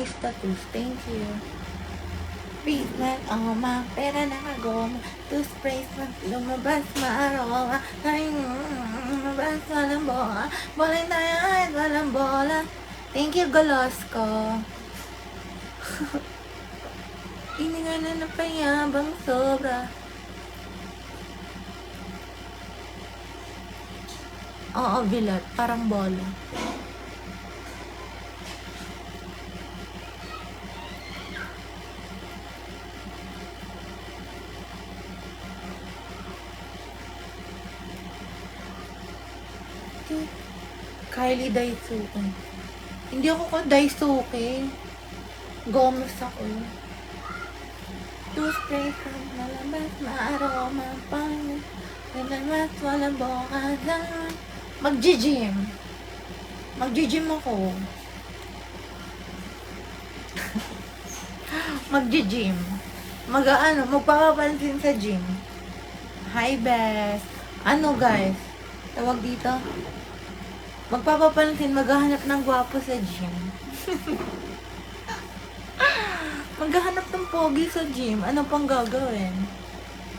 nice tattoos. Thank you. Treatment, oh, ma, pera na kagoma. Toothpaste, lumabas, maaroma. Ay, lumabas, walang bola. Bola na yan, walang bola. Thank you, Golosco. Hininga na ng payabang sobra. Oo, bilat. Parang bola. Kylie Daisuke. Hindi ako ka Daisuke. Gomez ako. Toothpaste ang malabas, maaroma pang lalabas, walang bokadan. Magji-gym. Magji-gym ako. Magji-gym. Magpapapansin sa gym. Hi, best. Ano, guys? Tawag dito? Magpapapansin, maghahanap ng gwapo sa gym. Maghahanap ng pogi sa gym. Ano pang gagawin?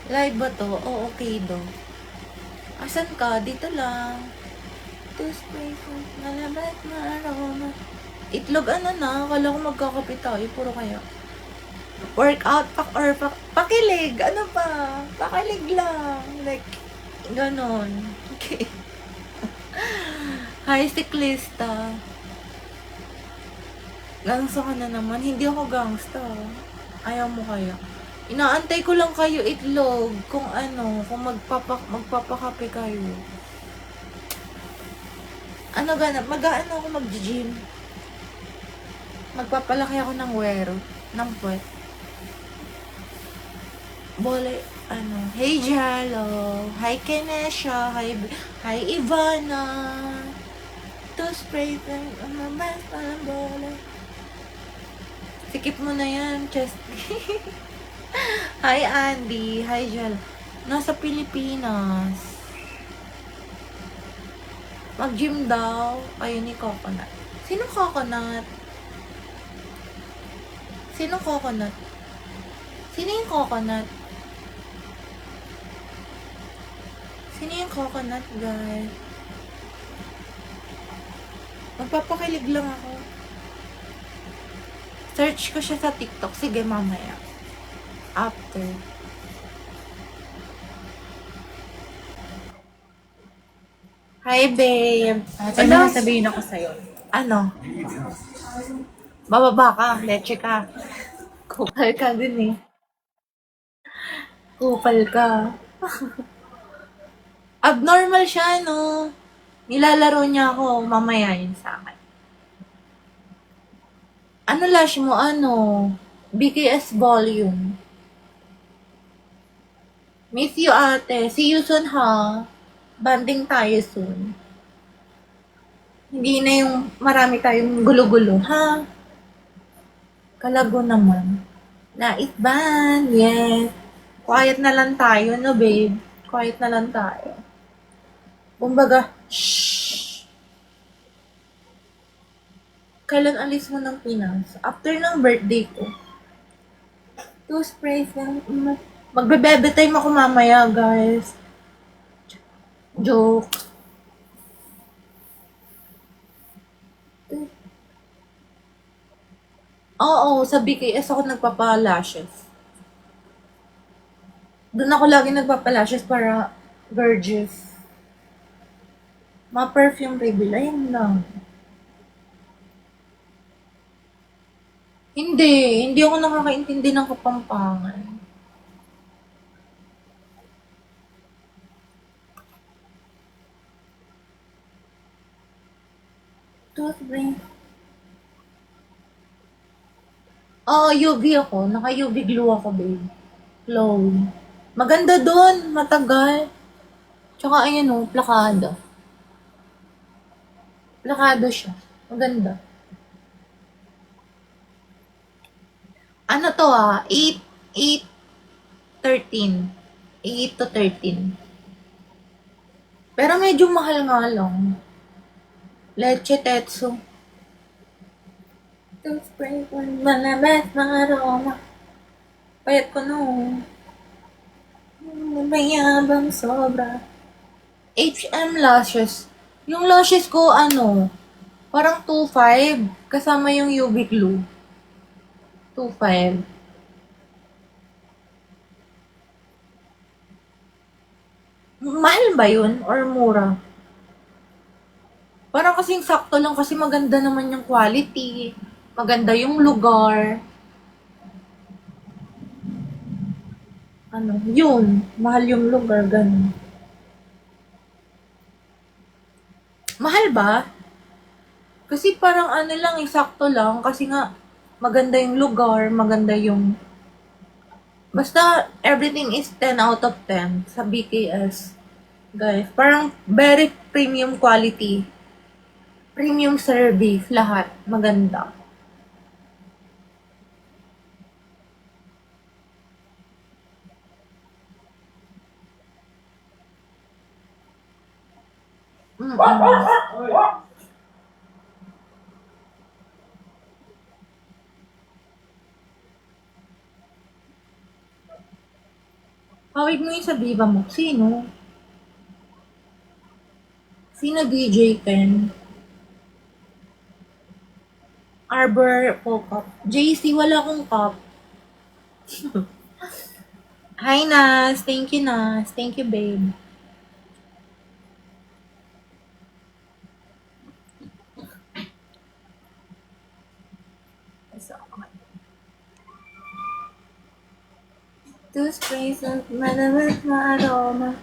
Live ba to? O okay do. Asan ka? Dito lang. Toothpaste, malabas, maaroma. Itlog ano na? Akala ko magkakape tayo. Puro kaya. Workout pakilig. Ano pa? Pakilig lang. Like, ganon. Okay. Hi, siklista. Gangsta ka na naman. Hindi ako gangsta. Ayaw mo kaya. Inaantay ko lang kayo itlog. Kung ano, kung magpapakape kayo. Ano ganap? Mag-ano ako mag-gym. Magpapalaki ako ng wero. Ng puwet. Bole, ano. Hey, Jalo. Hi, Kenesha. Hi, Ivana. Toothpaste. Ano ba? Parang bola. Sikip mo na yan, Chesty. Hi, Andy. Hi, Jal. Nasa Pilipinas. Mag-gym daw. Ayun ni Coconut. Sino Coconut? Sino Coconut? Sino yung Coconut? Sino yung Coconut, guys? Magpapakilig lang ako. Search ko siya sa TikTok. Sige, mamaya. After. Hi, babe. Ano na sabihin ako sa'yo? Ano? Bababa ka. Leche ka. Kupal ka din eh. Kupal ka. Abnormal siya, no? Nilalaro niya ako. Mamaya yun sa akin. Ano lash mo? Ano? BKS volume. Miss you, ate. See you soon, ha? Banding tayo soon. Hindi na yung marami tayong gulo-gulo, ha? Kalago naman. Nais ban, yes. Quiet na lang tayo, no, babe? Quiet na lang tayo. Kumbaga, shh. Kailan alis mo ng Pinas? After ng birthday ko. Toothpaste lang. Magbe-bebe time ako mamaya, guys. Joke. Oo, sa BKS ako nagpapa-lashes. Doon ako lagi nagpapa-lashes para gorgeous. Ma-perfume reveal, ayun lang. Hindi ako nakakaintindi ng Kapampangan. Toothpaste. Oo, UV ako. Naka-UV glue ako, babe. Glow. Maganda dun. Matagal. Tsaka ayan o, plakado. Plakado siya. Maganda. Ano to ah? 13. 8 to 13. Pero medyo mahal nga lang. Leche Tetsu. Toothspray for malabas, mga aroma. Payat ko no. Mayabang sobra. HM Lashes. Yung lashes ko, parang 2.5. Kasama yung UV glue. 2.5. Mahal ba yun? Or mura? Parang kasing sakto lang kasi maganda naman yung quality. Maganda yung lugar. Yun. Mahal yung lugar, ganun. Mahal ba? Kasi parang lang, sakto lang. Kasi nga, maganda yung lugar, maganda yung... Basta, everything is 10 out of 10 sa BKS. Guys, parang very premium quality. Premium service, lahat. Maganda. Mm-mm. Hawig mo yung sa Viva mo. Sino? Sino DJ Ken? Arbor po cup. JC, wala akong cup. Hi, Nas. Thank you, Nas. Thank you, babe. Two sprays of malabas na aroma.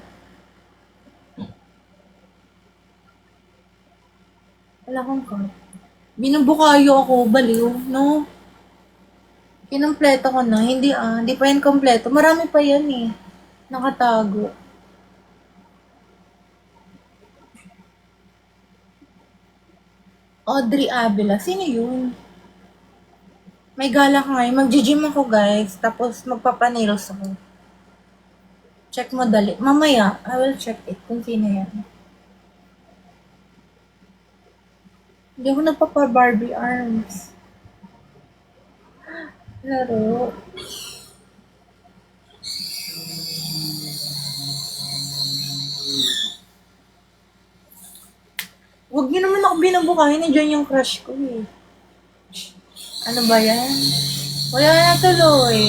Wala akong cup. Binubukayo ako, baliw, no? Kinumpleto ko na. Hindi pa yan kompleto. Marami pa yan eh. Nakatago. Audrey Avila. Sino yun? May gala ka ngayon. Mag-gym ako, guys. Tapos magpapanails ako. Check mo dali. Mamaya, I will check it kung sino yan. Hindi ako nagpapa-Barbie arms. Laro. Huwag niyo naman ako binabukahin. Nandiyan yung crush ko eh. Ano ba yan? Wala na tuloy.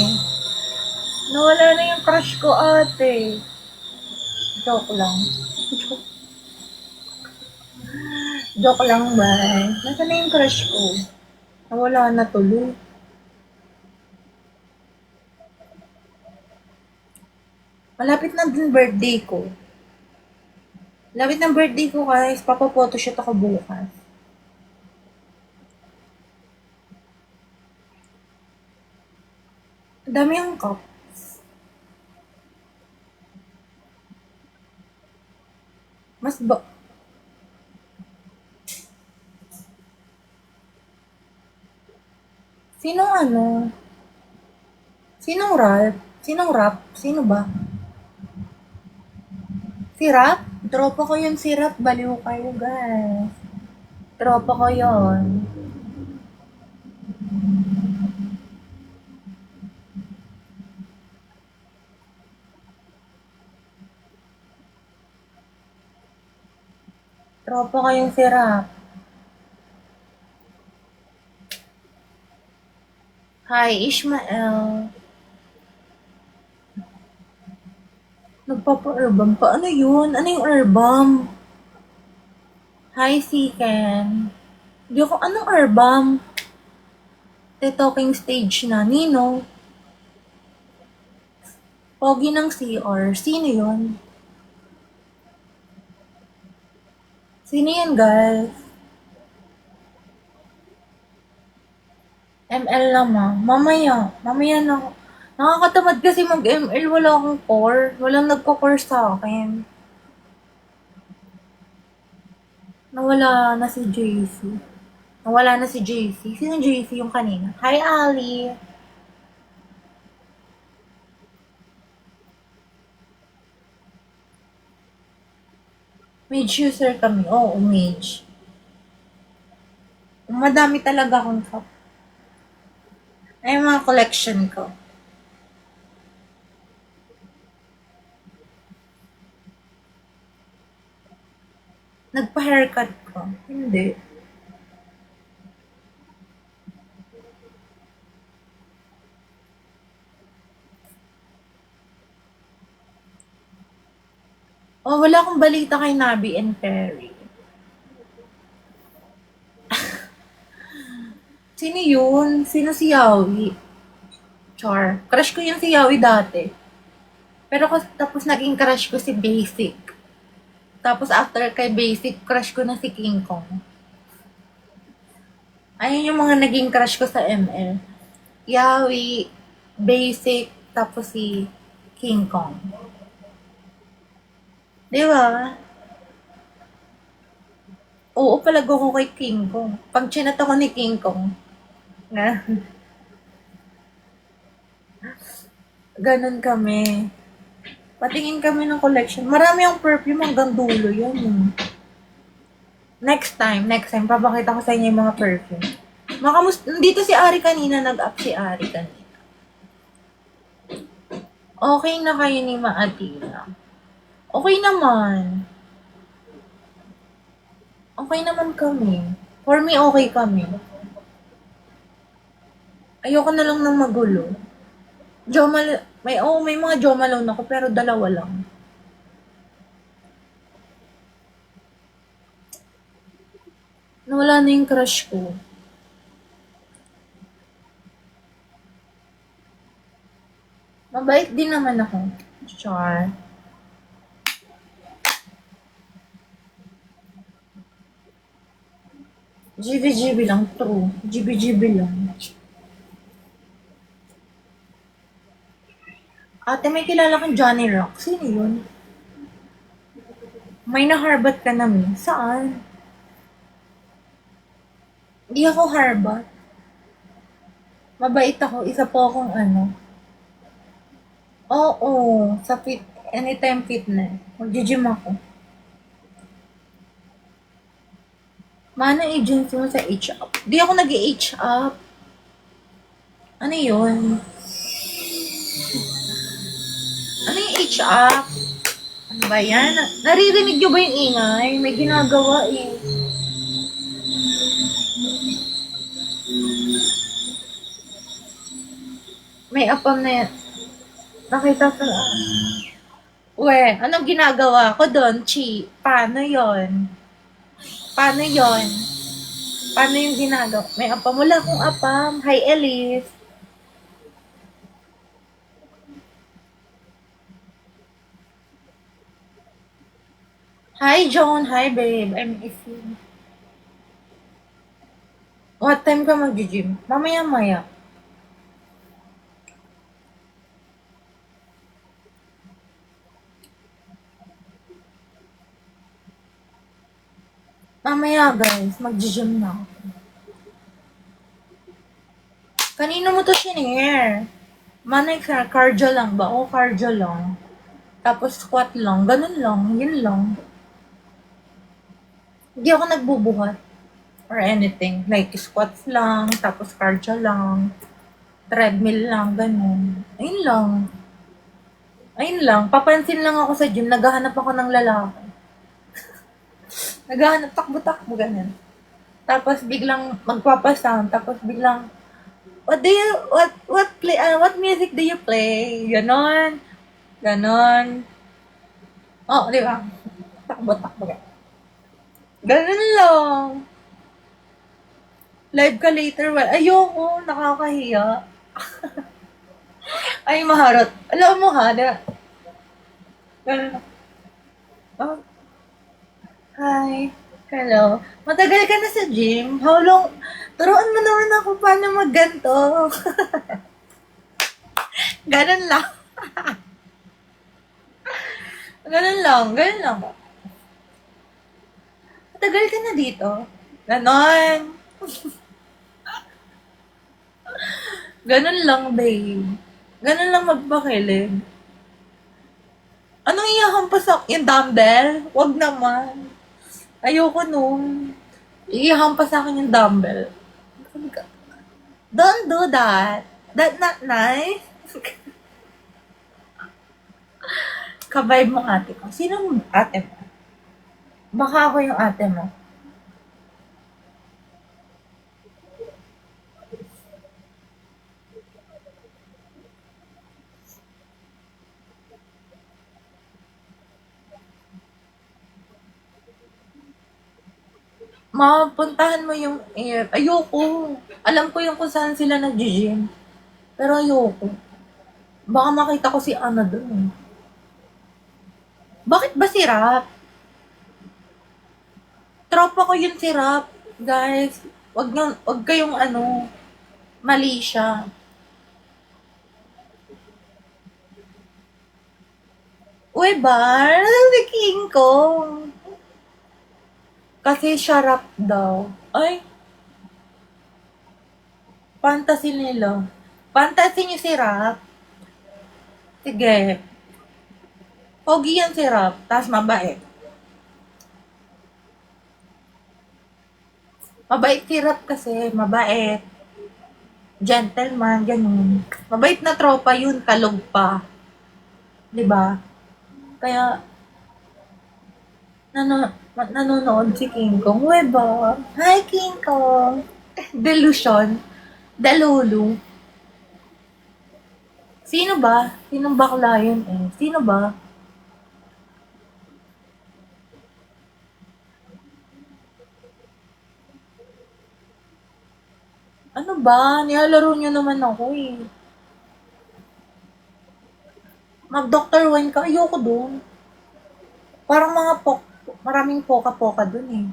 Nawala na yung crush ko, ate. Joke lang. Joke lang ba? Nasaan na yung crush ko? Nawala na tuloy. Malapit na din birthday ko. Malapit ng birthday ko, guys. Papa-photoshoot ako bukas. Ang dami yung cup. Mas ba... Sinong ano? Sinong rap? Sinong rap? Sino ba? Si Rap? Tropa ko yun si Rap. Baliw kayo, guys. Tropa ko yun. Tropa ko yung si Rap. Hi, Ishmael. Nagpapa-herbam pa. Ano yun? Ano yung herbam? Hi, Siken. Di ako, anong herbam? The talking stage na. Nino? Pogi ng CR. Sino yun? Sino yan, guys? ML naman. Mamaya na. Nakakatamad kasi mag-ML. Wala akong core. Walang nagko-core sa akin. Nawala na si JC. Nawala na si JC. Sino JC yung kanina? Hi, Ali. Mage user kami. Oo, mage. Madami talaga akong cup. Ay, yung mga collection ko. Nagpa-haircut ko. Hindi. Oh, wala akong balita kay Nabi and Perry. Sino yun? Sino si Yawi? Char. Crush ko yun si Yawi dati. Pero tapos naging crush ko si Basic. Tapos after kay Basic, crush ko na si King Kong. Ayun yung mga naging crush ko sa ML. Yawi, Basic, tapos si King Kong. Di ba? Oo, palago ko kay King Kong. Pag chinat ako ni King Kong, na, ganun kami. Patingin kami ng collection. Marami ang perfume hanggang dulo yan. Next time, papakita ko sa inyo yung mga perfume. Nandito si Ari kanina, nag-up si Ari kanina. Okay na kayo ni Maatina. Okay naman. Okay naman kami. For me, okay kami. Ayoko na lang ng magulo. May mga Jomalone ako, pero dalawa lang. Nawala na yung crush ko. Mabait din naman ako. Char. GB-GB lang, true. GB-GB lang. Ate, may kilala kang Johnny Rock. Sino yun? May naharbat ka namin. Saan? Hindi ako harbat. Mabait ako. Isa po akong ano. Oo. Sa anytime fitness. Mag-gym ako. Mana agency mo sa H-up? Di ako nag-H-up. Ano yun? Ano yung H-up? Ano ba yan? Naririnig nyo ba yung ingay? May ginagawa eh. May apam na yan. Nakita ko na. Uwe, anong ginagawa ko doon, Chi? Paano yon? Paano yon? Paano yung ginagawa? May apam. Wala akong apam. Hi, Elise. Hi, John. Hi, babe. I miss you. What time ka mag-gym? Mamaya-maya. Mamaya, guys. Mag-gym na ako. Kanino mo to shinare? Manay ka, cardio lang ba? O cardio lang. Tapos squat lang. Ganun lang. Yun lang. Hindi ako nagbubuhat. Or anything. Like, squats lang. Tapos cardio lang. Treadmill lang. Ganun. Ayun lang. Ayun lang. Papansin lang ako sa gym. Naghahanap ako ng lalaki. Naghahanap. Takbo-takbo. Ganun. Tapos biglang magpapasound. Tapos biglang what music do you play? Ganon. Ganon. Oh, di ba? Takbo. Ganon lang. Live ka later. Well, ayoko. Nakakahiya. Ay, maharot. Alam mo ha, ganon. Oh, hi. Hello. Matagal ka na sa gym? How long? Turuan mo naman ako paano magganto. Ganon lang. Ganon lang. Matagal ka na dito. Ganon. Ganon lang, babe. Ganon lang magpakilig. Anong iyahampas ako? Yung dumbbell? Wag naman. Ayoko nun. Iyahampas sa akin yung dumbbell. Don't do that. That not nice. Kavibe mo ate ko. Sino ate mo? Baka ako yung ate mo. Mapuntahan mo yung air. Ayoko. Alam ko yung kung saan sila nag-gym. Pero ayoko. Baka makita ko si Ana dun eh. Bakit ba si Rap? Tropa ko yun si Rap. Guys, wag kayong mali siya. Uy, Bar, si King Kong. Kasi siya Rap daw. Ay, fantasy nila. Fantasy niyo si Rap. Sige. Pogi yan si Rap. Tapos mabait. Mabait si Rap kasi. Mabait. Gentleman, ganun. Mabait na tropa yun. Kalog pa. 'Di ba? Kaya, nanonood si King Kong. Weba. Hi, King Kong. Delusion. Dalulu. Sino ba? Sinong bakla yun eh? Sino ba? Ano ba? Nilalaro niyo naman ako eh. Mag-Dr. Wine ka, ayoko doon. Parang maraming poka-poka doon eh.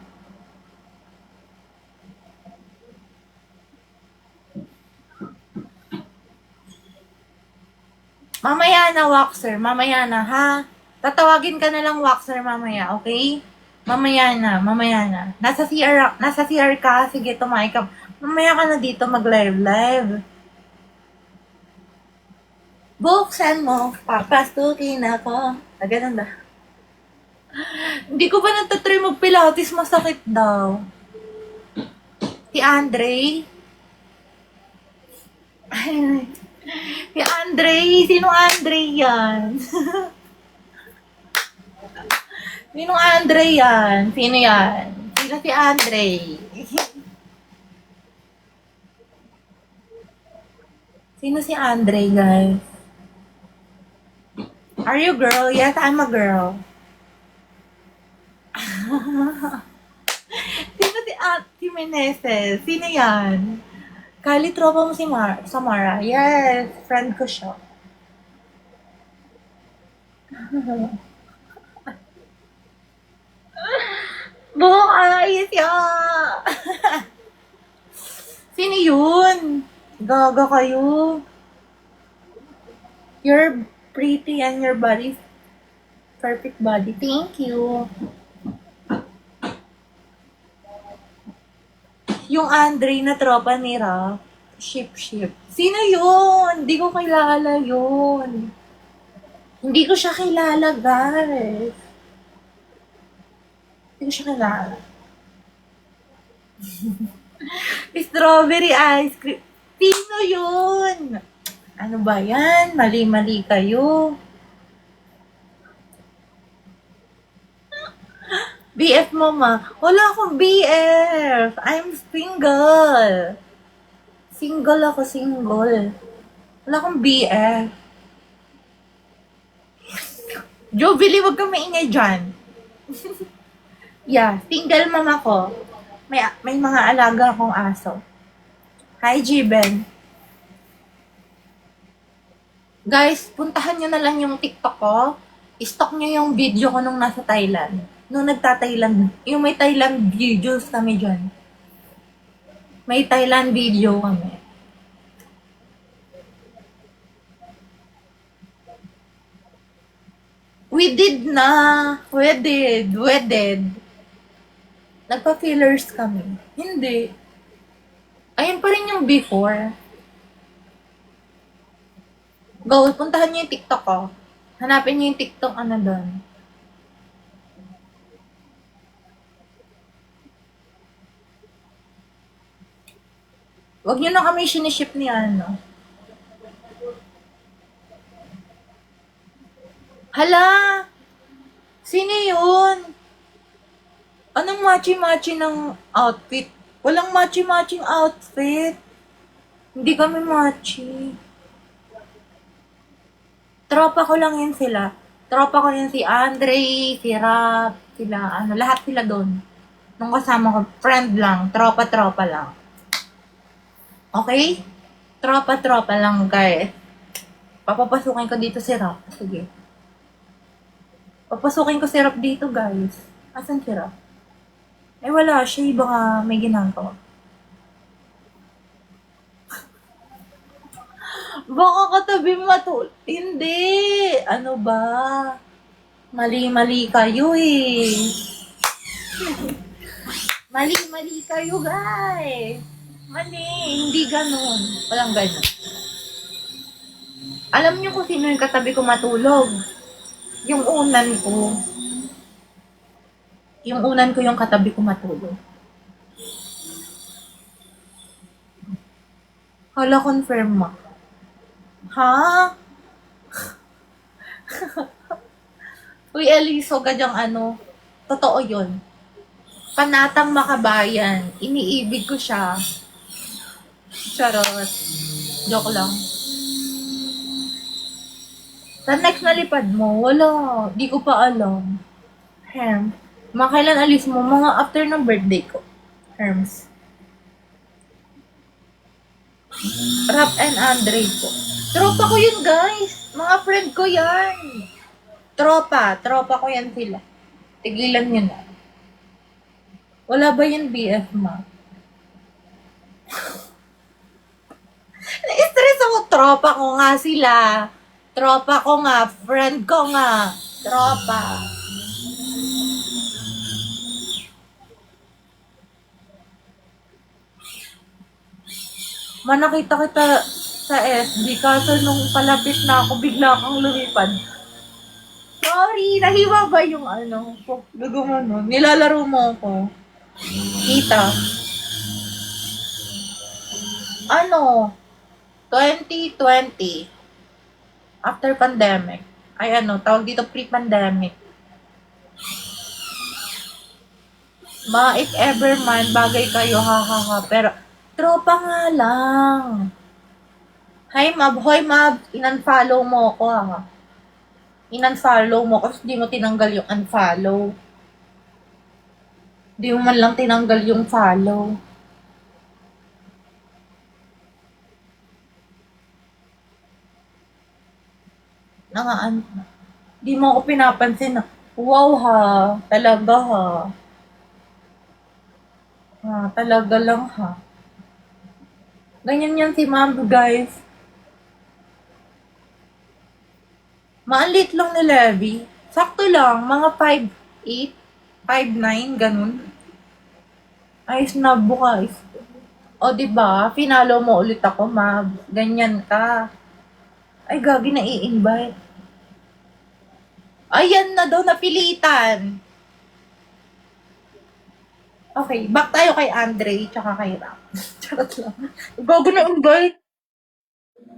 Mamaya na, Waxer. Mamaya na, ha? Tatawagin ka na lang, Waxer, mamaya, okay? Mamaya na. Nasa CR ka, sige, tumahay ka. Mamaya ka na dito mag-live. Buksan mo, papastukin ako. Ganun ba? Hindi ko pa natatry mag-pilates, masakit daw. Si Andre? Si Andre? Sino Andre yan? Sino Andre yan? Sino yan? Sino si Andre? Sino si Andre, guys? Are you girl? Yes, I'm a girl. Sino si si Meneses? Sino yan? Kali, tropa mo si Samara. Yes, friend ko siya. Buhay siya! Sino yun? Gaga kayo. You're pretty and your body's perfect body. Thank you. Yung Andre na tropa ni Ra, ship. Sino yun? Hindi ko kilala yun. Hindi ko siya kilala, guys. Hindi ko siya kilala. Strawberry ice cream. Sino yun? Ano ba yan? Mali-mali kayo. BF mo, ma. Wala akong BF. I'm single. Single ako, single. Wala akong BF. Jovely, wag kang maingay dyan. Yeah, single mama ko. May mga alaga akong aso. Hi, Jiben. Guys, puntahan nyo na lang yung TikTok ko. I-stock nyo yung video ko nung nasa Thailand. Nung nagta-Thailand. Yung may Thailand videos kami dyan. May Thailand video kami. We did na. We did. Nagpa-fillers kami. Hindi. Ayun pa rin yung before. Go, puntahan niyo yung TikTok ko. Hanapin niyo yung TikTok doon. Wag niyo na kami siniship ni ano. Hala! Sino yun? Anong matchy-matchy ng outfit? Walang matchy-matching outfit. Hindi kami matchy. Tropa ko lang yun sila. Tropa ko yun si Andre, si Rap, sila, ano, lahat sila doon. Nung kasama ko, friend lang, tropa-tropa lang. Okay? Tropa-tropa lang, guys. Papapasukin ko dito si Rap. Sige. Papasukin ko si Rap dito, guys. Asan si Rap? Eh, wala siya. Baka may ginagawa. Baka katabi Hindi. Ano ba? Mali-mali kayo eh. Mali-mali kayo, guys. Mali. Hindi ganun. Walang ganun. Alam niyo kung sino yung katabi ko matulog? Yung unan ko. Yung unan ko yung katabi ko matulog. Hala, confirm mo. Ha? Uy, Eliso, gadyang ano. Totoo yun. Panatang makabayan. Iniibig ko siya. Charot. Joke lang. Sa next na lipad mo, wala. Di ko pa alam. Herm. Mga kailan alis mo? Mga after ng birthday ko. Herms. Rap and Andre po. Tropa ko yun, guys. Mga friend ko yan. Tropa ko yan sila. Tigilan nyo na. Wala ba yun BF, ma? Na-stress ako. Tropa ko nga sila. Tropa ko nga. Friend ko nga. Tropa. Manakita kita sa SB kaso nung palapit na ako, bigla kang lumipad. Sorry, nahiwa ba yung ano? Gagawin nilalaro mo ako. Kita. Ano? 2020. After pandemic. Ay ano, tawag dito pre-pandemic. If ever man, bagay kayo, ha. Pero, tropa nga lang. Hi, Mab. Hoy, Mab. In-unfollow mo ako, ha. In-unfollow mo kasi di mo tinanggal yung unfollow. Di mo man lang tinanggal yung follow. Di mo ako pinapansin na, wow ha, talaga ha. Talaga lang ha. Ganyan yan si Ma'am, guys. Maalit lang ni Levi. Sakto lang, mga 5'8", 5'9", ganun. Ay, snub guys. O, diba? Finalo mo ulit ako, Ma'am. Ganyan ka. Ay, gagi na i-invite. Ayan na daw, napilitan. Okay, back tayo kay Andre, tsaka kay Ram. Charot lang. Gago na invite.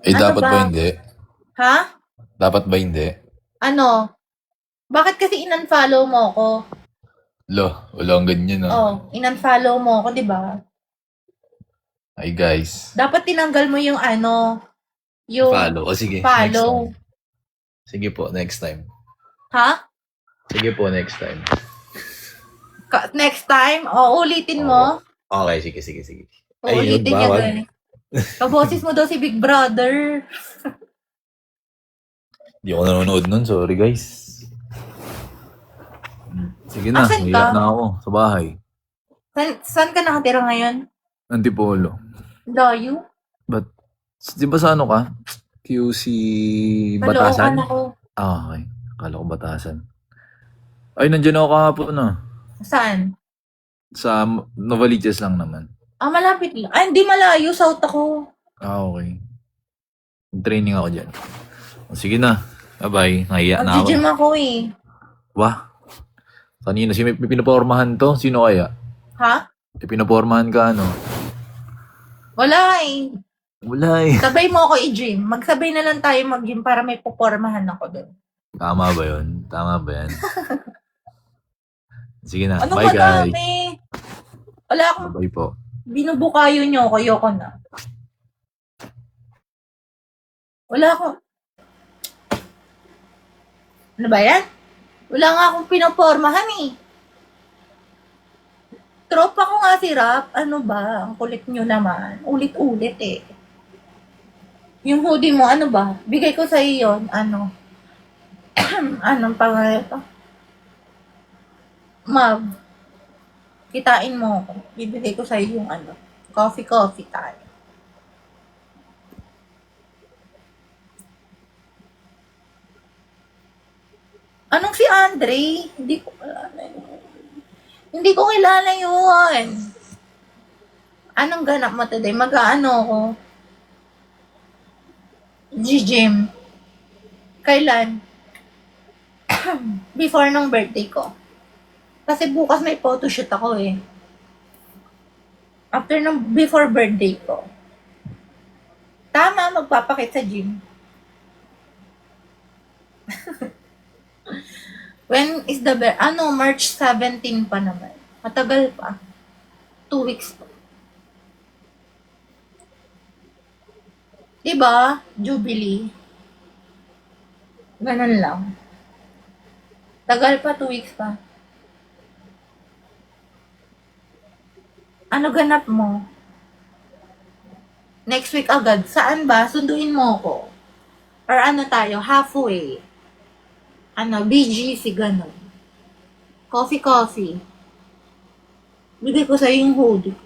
Eh, Ano dapat ba? ba hindi? Ha? Dapat ba hindi? Ano? Bakit kasi in-unfollow mo ako? Walang ganyan Oh, in-unfollow mo ako, di ba? Ay, guys. Dapat tinanggal mo yung ano, yung Follow. O sige, follow. next time. Sige po, next time. Ha? Sige po, next time. Next time, ulitin mo. Okay, sige. Ay, Ulitin niya, bawal. guys. Kaboses mo daw si Big Brother. Di ako nanonood nun, sorry guys. Sige na, Asan hiya ka? na ako sa bahay. Saan ka nakatira ngayon? Antipolo. Layo? But, di ba sa ano ka? QC Batasan? Caloocan ako. Okay. Akala ko Batasan. Ay, nandiyan ako kahapon na. Saan? Sa Novaliches lang naman. Malapit lang. Ay, hindi malayo. South ako. Okay. Training ako dyan. Sige na. Bye-bye. Nahiya na ako. Mag-gym ako eh. Wah. Kanina, may pinapormahan to? Sino kaya? Ha? May pinapormahan ka, ano? Wala eh. Wala eh. Sabay mo ako i-gym. Magsabay na lang tayo mag-gym para may pupormahan ako doon. Tama ba yun? Tama ba yan? Sige na. Ano Bye, guys. madami? Wala akong Bye po. binubukayo nyo ako. Ayoko na. Wala akong... Ano ba yan? Wala nga akong pinopormahan eh. Tropa ko nga si Rap. Ano ba? Ang kulit nyo naman. Ulit-ulit eh. Yung hoodie mo, ano ba? Bigay ko sa iyo yun. Ano? Anong pangalan ito? Mag. Kitain mo ako. Bibigay ko sa iyo yung ano. Coffee tayo. Anong si Andre? Hindi ko kilala yun. Hindi ko kilala yun. Anong ganap mo today? Mag-ano ako? G-gym. Kailan? Before nung birthday ko. Kasi bukas may photoshoot ako eh. After nung before birthday ko. Tama, magpapakit sa gym. When is the March 17 pa naman. Matagal pa. 2 weeks pa. Diba? Jubilee. Ganun lang. Tagal pa, 2 weeks pa. Ano ganap mo? Next week agad. Saan ba? Sunduin mo ko. Or ano tayo? Halfway. Ano? BGC, ganun. Coffee. Bigay ko sa'yo yung hoodie.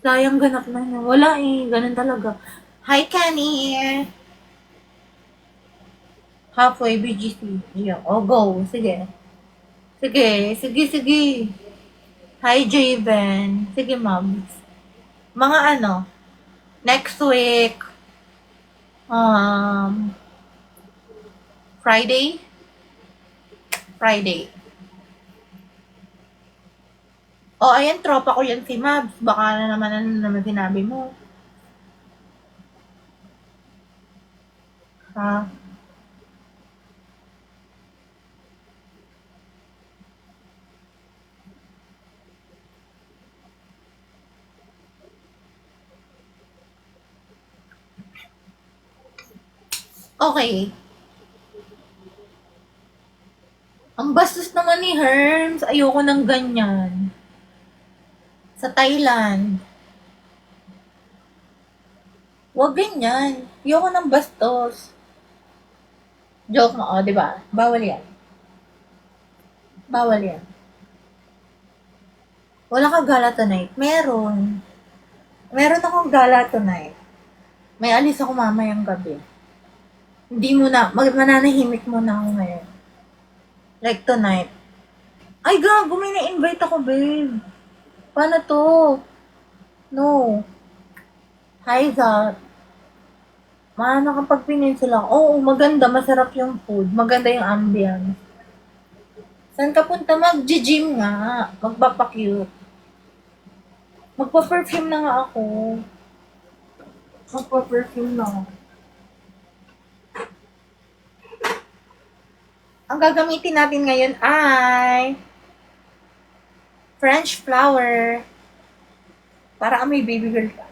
Sayang ganap na niya. Wala eh. Ganun talaga. Hi, Kenny! Halfway, BGC. Yeah. Oh, go. Sige. Sige. Hi, Javen. Sige, ma'am. Mga ano, next week, Friday. Oh, ayan, tropa ko yan si Mabs. Baka ano naman sinabi mo. Ha? Okay. Ang bastos naman ni Herms. Ayoko ng ganyan. Sa Thailand. Huwag ganyan. Ayoko ng bastos. Joke mo, di ba? Bawal yan. Wala ka gala tonight? Meron akong gala tonight. May alis ako mamayang gabi. Hindi mo na, mananahimik muna ako ngayon. Like tonight. Ay, gago, may na-invite ako, babe. Paano to? No. Hi, Zat. Kapag peninsula. Oo, maganda. Masarap yung food. Maganda yung ambience. Saan ka punta? Mag-gym nga. Magpapakyut. Magpa-perfume na nga ako. Ang gagamitin natin ngayon ay French flower. Para amoy baby girl ka.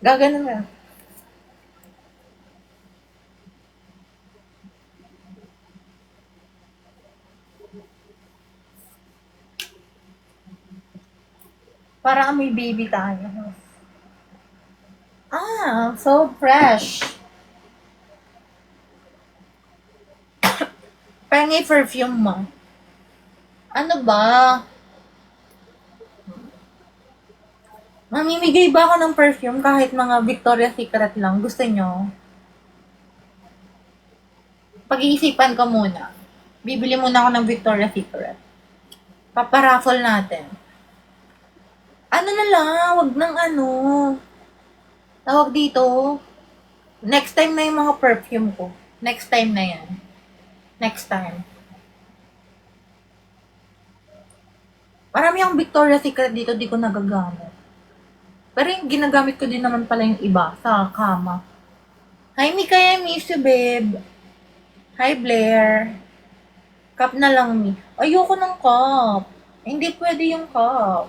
Gaganon na. Para amoy baby tayo. So fresh. Pengi perfume mo. Ano ba? Mamimigay ba ako ng perfume kahit mga Victoria's Secret lang? Gusto nyo? Pag-iisipan ko muna. Bibili muna ako ng Victoria's Secret. Paparaffle natin. Ano na lang, wag ng ano. Tawag dito. Next time na yung mga perfume ko. Next time na yan. Next time. Marami ang Victoria's Secret dito, di ko nagagamit. Pero yung ginagamit ko din naman pala yung iba sa kama. Hi, Mika, I miss you, babe. Hi, Blair. Cup na lang, Mi. Ayoko ng cup. Hindi pwede yung cup.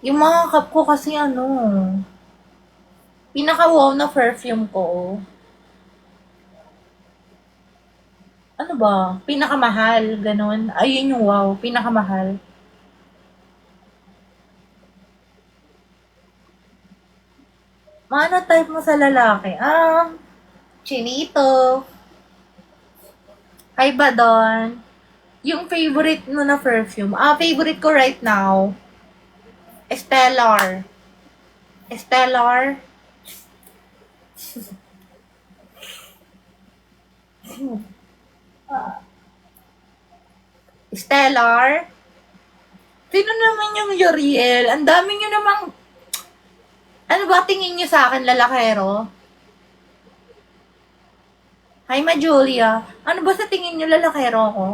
Yung mga cup ko kasi pinaka-wow na perfume ko. Ano ba? Pinakamahal, ganun. Ayun yung wow, pinakamahal. Ano type mo sa lalaki? Chinito. Hi ba doon? Yung favorite mo na perfume? Favorite ko right now, Stellar. Stellar. Stellar. Sino naman yung Yuriel? Ang dami nyo namang... Ano ba tingin nyo sa akin, lalakero? Hi, Ma Julia. Ano ba sa tingin nyo, lalakero ko?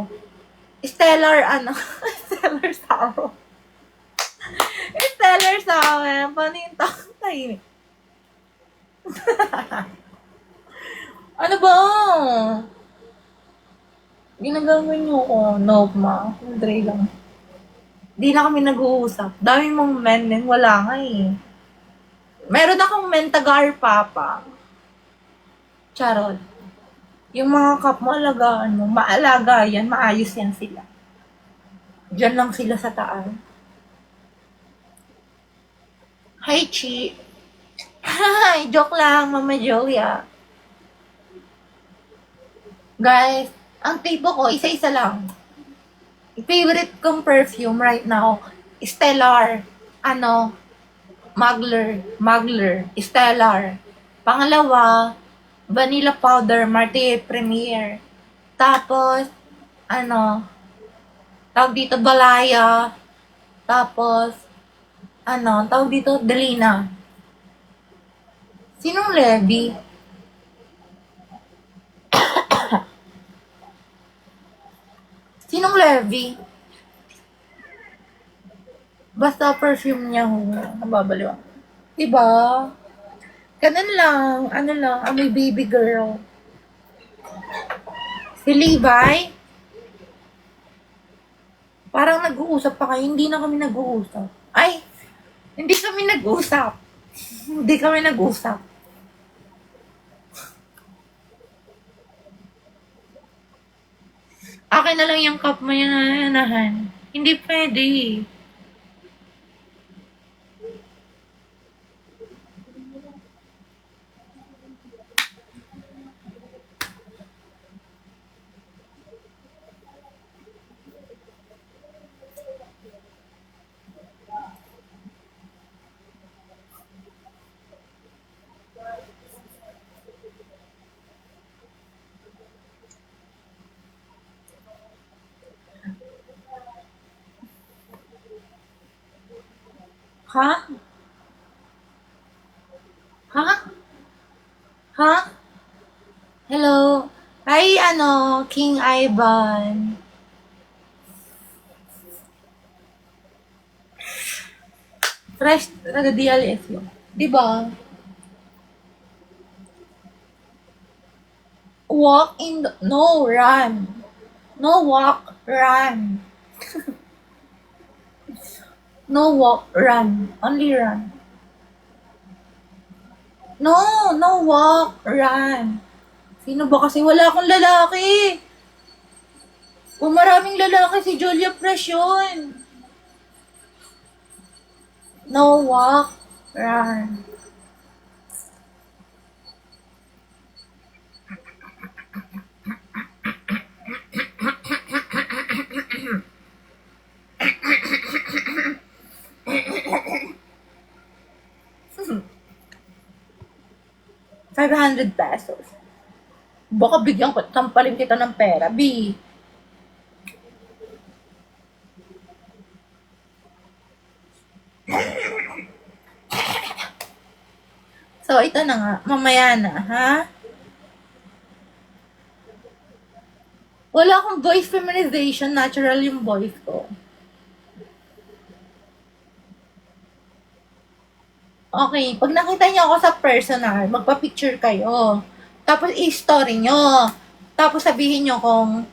Stellar, Stellar Sour. Stellar Sour. Paano yung takay? Ano ba? Ginagamit nyo ko. Nope, ma. Andre lang. Di na kami nag-uusap. Dami mong men din. Wala nga eh. Meron akong mentagar papa. Charot. Yung mga cup mo, alagaan mo. Maalaga yan. Maayos yan sila. Diyan lang sila sa taas. Hi, Chi. Hi, joke lang, Mama Julia. Guys, ang tipo ko, isa-isa lang. Favorite kong perfume right now, Stellar. Mugler, Stellar. Pangalawa, Vanilla Powder, Marty Premier. Tapos, tawag dito, Balaya. Tapos, tawag dito, Delina. Sinong Levi? Sinong Levi? Basta perfume niya, nababaliw ako. Diba? Ganun lang, amoy baby girl. Si Levi, parang nag-uusap pa kayo, hindi na kami nag-uusap. Ay, hindi kami nag-uusap. Hindi kami nag-uusap. Akin na lang yung cup mo yung nananahan. Hindi pwede. Ha? Ha? Ha? Hello? Hi, King Ivan. Fresh, nag-DLS yun. Diba? Walk in the... No, run. No walk, run. No walk, run. Only run. No walk, run. Sino ba kasi? Wala akong lalaki. Kung maraming lalaki, si Julia Fresh yun. No walk, run. ₱500. Baka bigyan ko, tampalin kita ng pera, B. So, ito na nga. Mamaya na, ha? Wala akong voice feminization. Natural yung voice ko. Okay, pag nakita niyo ako sa personal, magpa-picture kayo. Tapos i-story niyo. Tapos sabihin niyo kung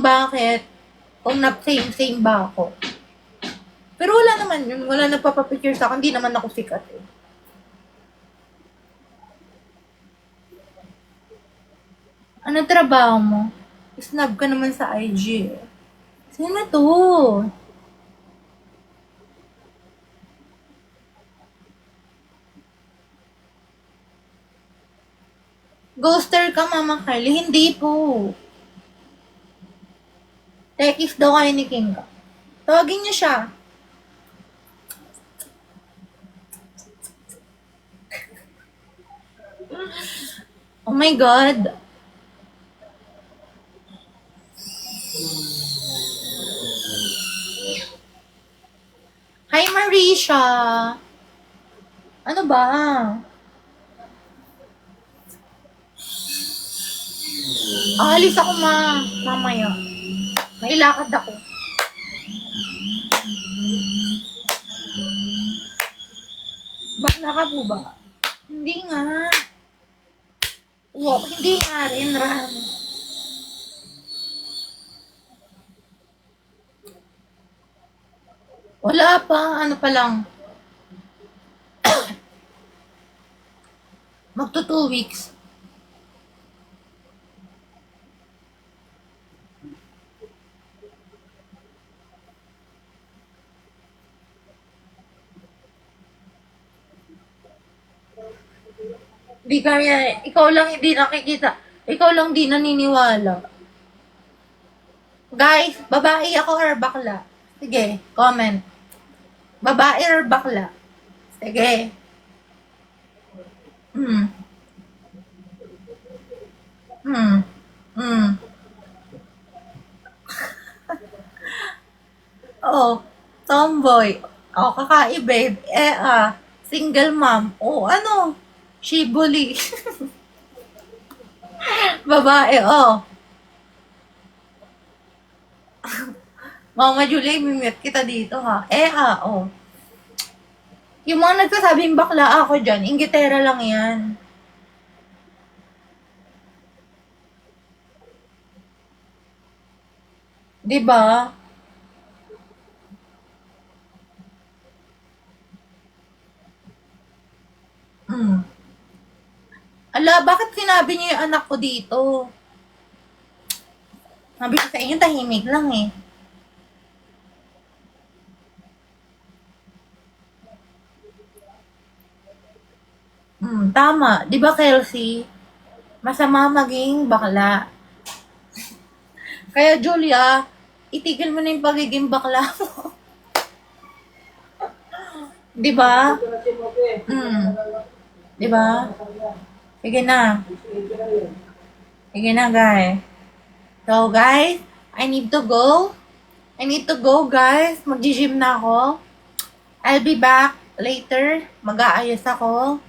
bakit, kung na-same ba ako. Pero wala naman yun. Wala nagpapapicture sa akin. Hindi naman ako sikat eh. Ano trabaho mo? Snub ka naman sa IG eh. Sino to? Ghoster ka, Mama Carly? Hindi po. Tekis daw kayo ni Kinga. Tawagin niyo siya. Oh my God. Hi, Marisha. Ano ba? Aalis ako, mamaya. May lakad ako. Bakla ka po ba? Hindi nga. Wow, hindi nga rin, Ram. Wala pa, ano pa lang. Magto 2 weeks. Di kaya, ikaw lang hindi nakikita. Ikaw lang di naniniwala. Guys, babae ako or bakla? Sige, comment. Babae or bakla? Sige. Hmm. Hmm. Hmm. Oh, tomboy. Oh, kakaibig. Single mom. Oh, ano? Shibuli. Babae, oh. Mama Julie, mimit kita dito, ha? Oh. Yung mga nagsasabing bakla ako dyan, inggitera lang yan. Diba? Hmm. Ala, bakit sinabi niyo yung anak ko dito? Sabi ko sa inyo, tahimik lang eh. Tama. Di ba, Kelsey? Masama maging bakla. Kaya, Julia, itigil mo na yung pagiging bakla mo. Di ba? Di ba? Sige na. Sige na, guys. So, guys, I need to go. I need to go, guys. Mag-gym na ako. I'll be back later. Mag-aayos ako.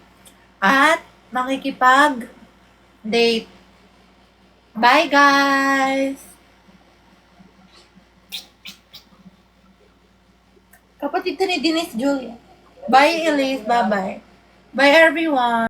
At makikipag-date. Bye, guys! Kapatid to ni Denise Julia. Bye, Elise. Bye-bye. Bye, everyone.